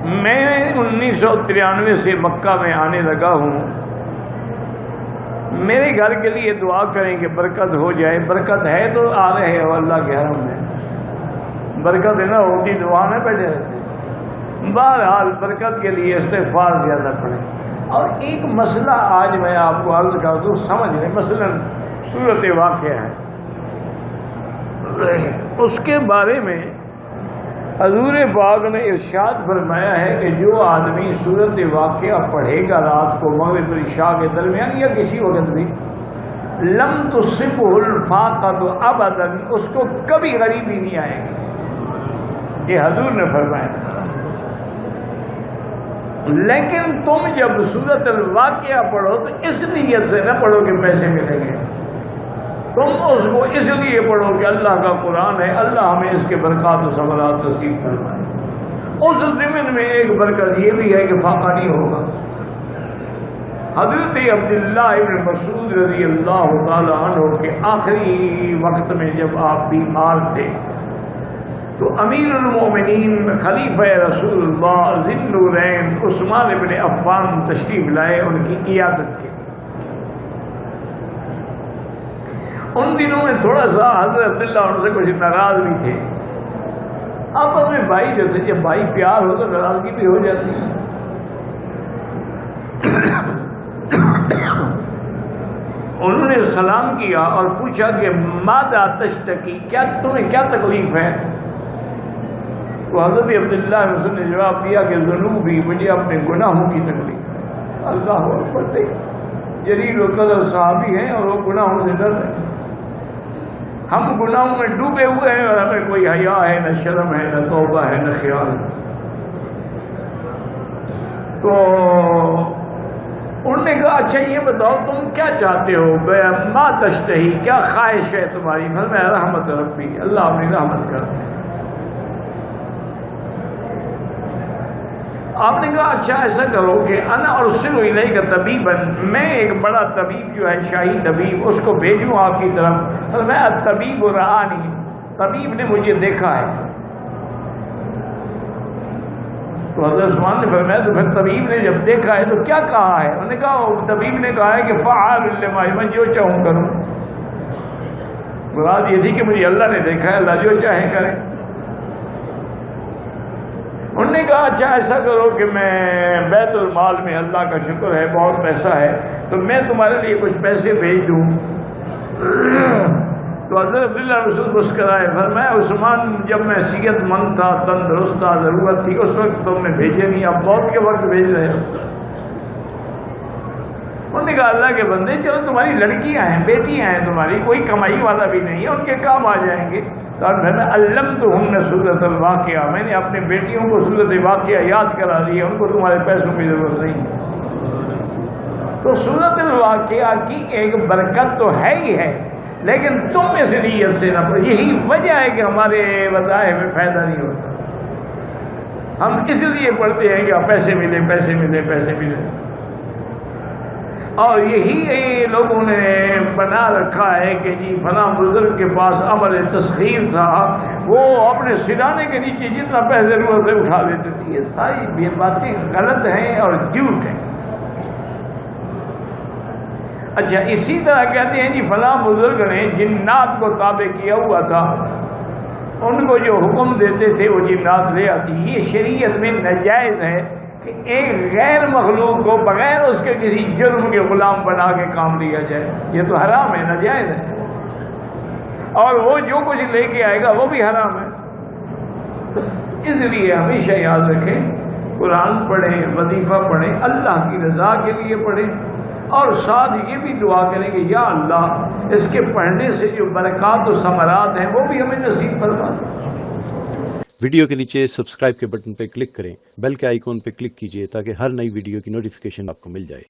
میں 1993 سے مکہ میں آنے لگا ہوں. میرے گھر کے لیے دعا کریں کہ برکت ہو جائے. برکت ہے تو آ رہے ہو اللہ کے حرم میں. برکت نہ ہوتی دعا میں بیٹھے رہتے. بہرحال برکت کے لیے استغفار زیادہ پڑھیں. اور ایک مسئلہ آج میں آپ کو عرض کر دوں, سمجھ لیں. مثلا صورت واقعہ ہے, اس کے بارے میں حضور پاک نے ارشاد فرمایا ہے کہ جو آدمی صورت واقعہ پڑھے گا رات کو مغرب اور عشاء کے درمیان یا کسی وقت بھی, لم تصبہ الفاقۃ ابدا, اس کو کبھی غریبی نہیں آئے گی. یہ حضور نے فرمایا. لیکن تم جب صورت الواقعہ پڑھو تو اس نیت سے نہ پڑھو کہ پیسے ملیں گے. تم اس کو اس لیے پڑھو کہ اللہ کا قرآن ہے, اللہ ہمیں اس کے برکات و ثمرات نصیب فرمائے. اس ضمن میں ایک برکت یہ بھی ہے کہ فاقہ نہیں ہوگا. حضرت عبداللہ ابن مسعود رضی اللہ تعالی عنہ کے آخری وقت میں جب آپ بیمار تھے تو امیر المومنین خلیفہ رسول اللہ ذی النورین عثمان ابن عفان تشریف لائے ان کی عیادت کے. ان دنوں میں تھوڑا سا حضرت عبداللہ ان سے کچھ ناراض بھی تھے. آپس میں بھائی جو تھے, جب بھائی پیار ہو تو ناراضگی بھی ہو جاتی ہے. انہوں نے سلام کیا اور پوچھا کہ ماذا تشتکی, کیا تمہیں کیا تکلیف ہے؟ تو حضرت عبداللہ نے جواب دیا کہ ذنوبی, مجھے اپنے گناہوں کی تکلیف. اللہ اکبر. جلیل القدر صحابی ہیں اور وہ گناہوں سے ڈر رہے ہیں. ہم گناہوں میں ڈوبے ہوئے ہیں اور ہمیں کوئی حیا ہے, نہ شرم ہے, نہ توبہ ہے, نہ خیال ہے. تو انہوں نے کہا اچھا یہ بتاؤ تم کیا چاہتے ہو, ما تشتہی, کیا خواہش ہے تمہاری؟ فرمایا رحمت ربی, اللہ اپنی رحمت کر. آپ نے کہا اچھا ایسا کرو کہ انا ارسل الیک طبیبا, میں ایک بڑا طبیب جو ہے شاہی طبیب اس کو بھیجوں آپ کی طرف. فرمایا الطبیب رآنی, طبیب نے مجھے دیکھا ہے. تو حضرت عثمان نے فرمایا تو پھر طبیب نے جب دیکھا ہے تو کیا کہا ہے؟ انہوں نے کہا طبیب نے کہا ہے کہ فعال لما, میں جو چاہوں کروں. مراد یہ تھی کہ مجھے اللہ نے دیکھا ہے, اللہ جو چاہے کرے. انہوں نے کہا اچھا ایسا کرو کہ میں بیت المال میں, اللہ کا شکر ہے بہت پیسہ ہے, تو میں تمہارے لیے کچھ پیسے بھیج دوں. تو حضرت عبداللہ رسول مسکرائے. فرمایا عثمان جب میں صحت مند تھا, تندرست تھا, ضرورت تھی, اس وقت تم نے بھیجے نہیں, اب موت کے وقت بھیج رہے ہو. انہوں نے کہا اللہ کے بندے چلو تمہاری لڑکیاں ہیں, بیٹیاں ہیں تمہاری, کوئی کمائی والا بھی نہیں ہے, ان کے کام آ جائیں گے. تو میں علمتہن سورۃ الواقعہ, میں نے اپنے بیٹیوں کو سورۃ واقعہ یاد کرا دی, ان کو تمہارے پیسوں کی ضرورت نہیں. تو سورۃ الواقعہ کی ایک برکت تو ہے ہی ہے, لیکن تم اس نیت سے نہ پڑھو. یہی وجہ ہے کہ ہمارے وظائف میں فائدہ نہیں ہوتا. ہم اس لیے پڑھتے ہیں کہ پیسے ملے, پیسے ملے, پیسے ملے. اور یہی لوگوں نے بنا رکھا ہے کہ جی فلاں بزرگ کے پاس عمل تسخیر تھا, وہ اپنے سرانے کے نیچے جتنا پیسے ضرورت ہے اٹھا لیتے تھے. یہ ساری یہ باتیں غلط ہیں اور جھوٹ ہیں. اچھا اسی طرح کہتے ہیں جی فلاں بزرگ نے جنات کو تابع کیا ہوا تھا, ان کو جو حکم دیتے تھے وہ جنات لے آتی. یہ شریعت میں ناجائز ہے کہ ایک غیر مخلوق کو بغیر اس کے کسی جرم کے غلام بنا کے کام لیا جائے. یہ تو حرام ہے, ناجائز ہے. اور وہ جو کچھ لے کے آئے گا وہ بھی حرام ہے. اس لیے ہمیشہ یاد رکھیں, قرآن پڑھیں, وظیفہ پڑھیں, اللہ کی رضا کے لیے پڑھیں, اور ساتھ یہ بھی دعا کریں کہ یا اللہ اس کے پڑھنے سے جو برکات و ثمرات ہیں وہ بھی ہمیں نصیب فرما دیں. ویڈیو کے نیچے سبسکرائب کے بٹن پہ کلک کریں, بیل کے آئیکن پہ کلک کیجئے تاکہ ہر نئی ویڈیو کی نوٹیفیکیشن آپ کو مل جائے.